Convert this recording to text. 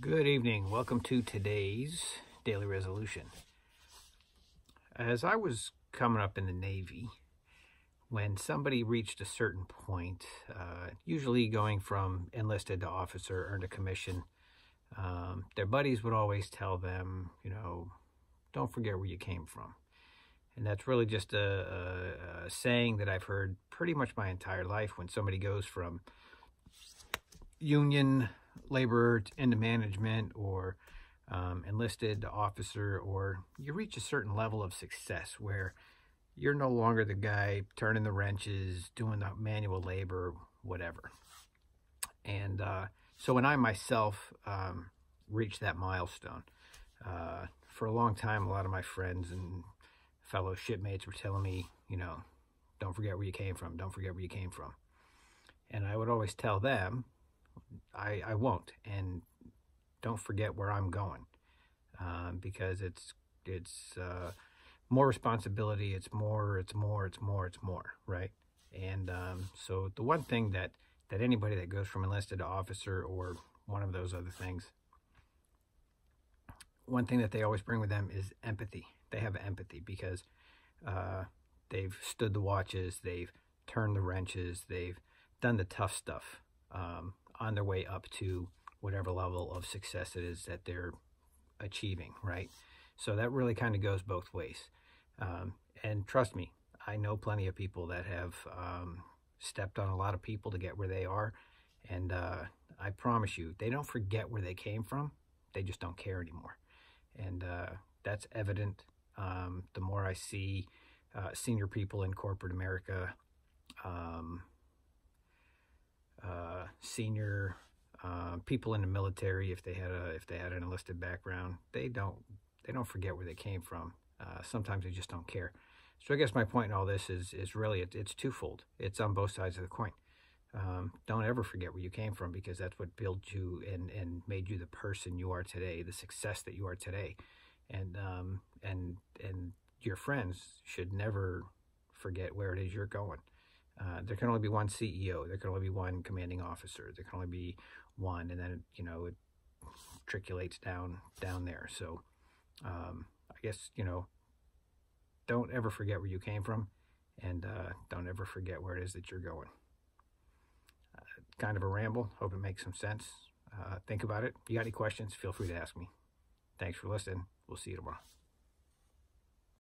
Good evening. Welcome to today's daily resolution. As I was coming up in the Navy, when somebody reached a certain point, usually going from enlisted to officer, earned a commission, their buddies would always tell them, don't forget where you came from. And that's really just a saying that I've heard pretty much my entire life. When somebody goes from union labor into management, or enlisted to officer, or you reach a certain level of success where you're no longer the guy turning the wrenches, doing the manual labor, whatever. And so when I myself reached that milestone, for a long time, a lot of my friends and fellow shipmates were telling me, don't forget where you came from, don't forget where you came from. And I would always tell them, I won't, and don't forget where I'm going, because it's more responsibility. It's more, right? And so the one thing that anybody that goes from enlisted to officer, or one of those other things, one thing that they always bring with them is empathy. They have empathy because they've stood the watches, they've turned the wrenches, they've done the tough stuff, on their way up to whatever level of success it is that they're achieving, right? So that really kind of goes both ways. And trust me, I know plenty of people that have stepped on a lot of people to get where they are. And I promise you, they don't forget where they came from. They just don't care anymore. And that's evident the more I see senior people in corporate America, senior people in the military, if they had an enlisted background, they don't forget where they came from. Sometimes they just don't care. So I guess my point in all this is really it's twofold. It's on both sides of the coin. Don't ever forget where you came from, because that's what built you and made you the person you are today, the success that you are today. And your friends should never forget where it is you're going. There can only be one CEO. There can only be one commanding officer. There can only be one, and then it trickulates down there. So I guess don't ever forget where you came from, and don't ever forget where it is that you're going. Kind of a ramble. Hope it makes some sense. Think about it. If you got any questions, feel free to ask me. Thanks for listening. We'll see you tomorrow.